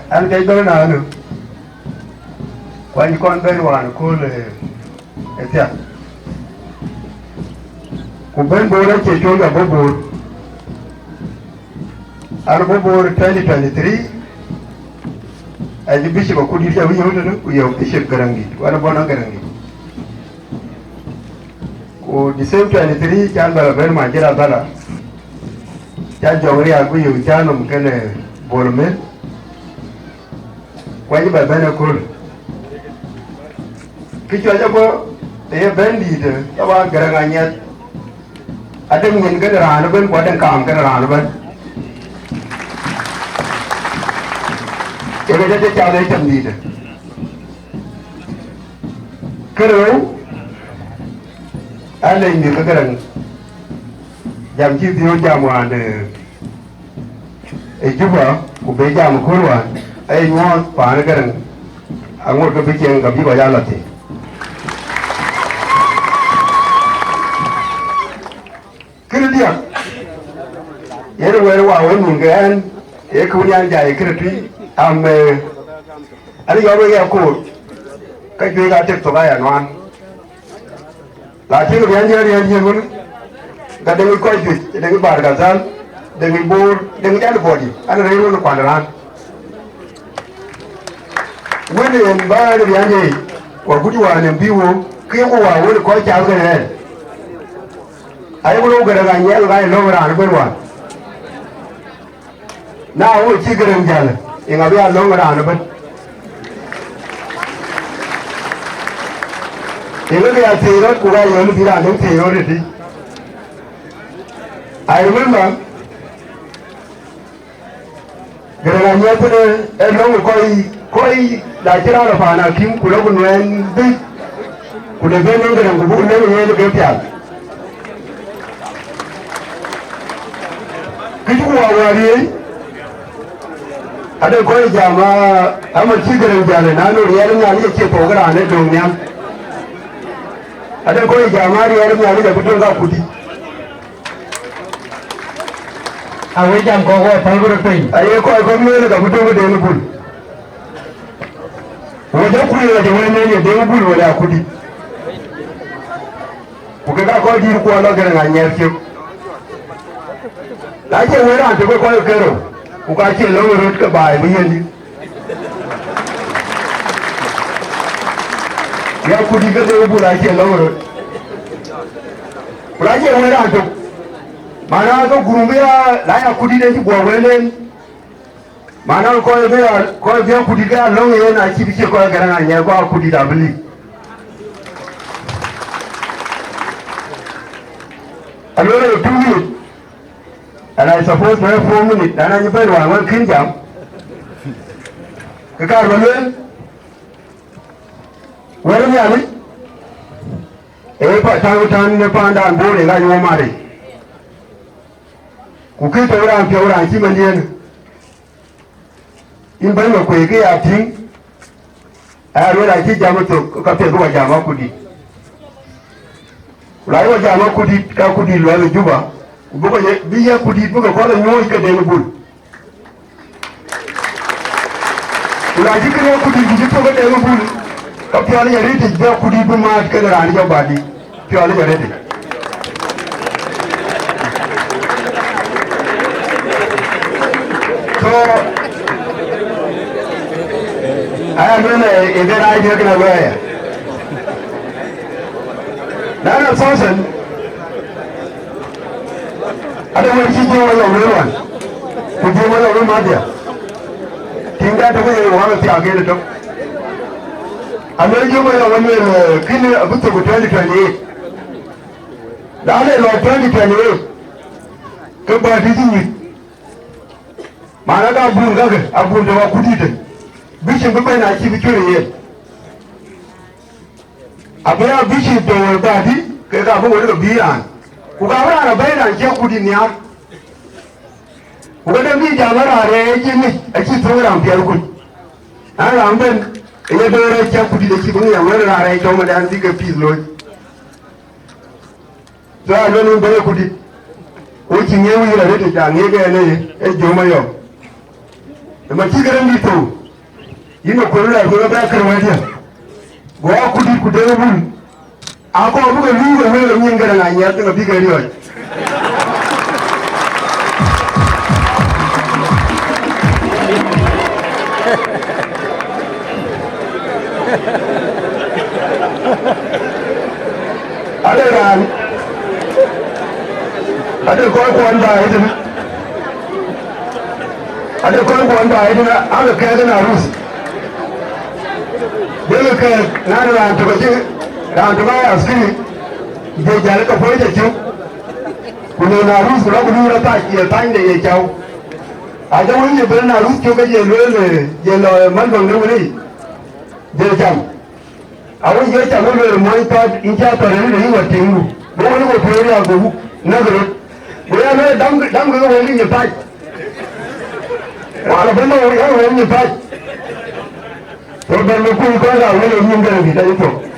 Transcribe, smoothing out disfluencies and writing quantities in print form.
anh cái đó nào nữa quanh con bên ngoài cô là thiệt của bên bố đã chỉ cho là bố anh bố 2023 anh bishop của đi theo yêu đó yêu bishop garangi anh bố nó garangi của December 23 chan bala bên mà chỉ là bala chan jongri aku yêu chan om cái này bố mình quanh bên bên cô cái chỗ cho bố để bên đi đó các bạn garangi nhé ada mungkin kan rana ben kuat kam kan rana ben jadi dia cakap macam ni dah kerana ada ini kerana jam kita jam ada juga ubah jam keluar nyuat pan kerana anggur kepikiran kami bayar lagi dia yere were wa woni ngan e ko nyan jaay kreti am ali yobe ya ko ka jwe ga tek to ga ya non la ti ko yan yan won ga de ko ju de ngi bar ga zal de ngi bor de ngi dal bodi ana re won ko ndaran woni en ba de yan ye wa gudi wa ne biwo ke ko wa woni ko ja ga ne ai ko gara ga nyel ga lo ra ne berwa na wo chi gara njala e ga ya lo ra ne ben e lo ya te ro ku ga yo ni bi ra ne te ro ri I remember gara ga nyel ko e lo ko da jira ra fa na kim ku lo ku ne bi ku de be ne gara ku bu ne ne ke pya kitu wawari ada koi jama ama cigaran jale na no riyar nya ni ke togara ne donya ada koi jama riyar nya ni da fito ga kudi awai jam ko falgura tai ayi ko ne da fito ga da ni bul wada kudi da wani ne da bul wala kudi ku ga ko dir ko la ga nya ke laje wera ante ko kero ku ka ce lawo rot ka bai mu yandi ya ku diga da bu la ce lawo rot laje wera ante mana ko gurumbiya la ya ku dide ci gowelen mana ko be ku diga lawo yana ci bi ce ko garanga nya ko ku dida bili alore tuwi and I suppose to have 4 minutes and I better one king jam ka ka rollen wani ne ali pa tan ne pa ndan bore ga yo mare ku kai to ran fi ran ki man yen in bai ma ko ke ya tin a ro da ki jam to ka fe ko jama kudi rayuwa jama kudi ka kudi lo juba bugo biya kudi bugo ko la nyoy ka de bul la jikre kudi ji to ga de bul ka piala ya rete be kudi bu ma ka da ran ja badi piala ya rete so I am in a very idea can aware na person ada wani shi jiwa yau ruwan ku je mana ruwan madiya kin ga ta kai wa ta ga da to amma jiwa yau wani kin abu ta gutan ta ne da ale lo ta ne ta ne ka ba ti ji mana ga bun ga abu da wa kudi da bishin ba na ci bikire ye abu ya bishin da ba di kai ga abu wani ga biyan ukabara na baina nje kudi niya ukada mi jamara re jimi aki program pia kudi ala amben ile dore cha kudi de kibun ya wala re to ma dan diga pizlo to alo ni bare kudi o kinye wi ra de ta ne ga ne e joma yo ma ci garan ni to yino ko la ko ba kar wadiya go kudi ku de bul ako bu ga lu ga wala nyin garan anya to bi ga riyo ada ko anda itu ada ko anda itu ada kayak na rus dia ke nana to ke askari dia jalan ke polis itu kuno na rus lo kuno rata ya tanya ya jauh ada orang yang berna rus juga je lo malbang ni dia jam awon je ta lo mo ta inja to ni wa tingu bo ni ko pere ya go nagro boya me dam go woni ni pai wala benda woni ni pai to ben ko ga woni ni ngara bi ta ito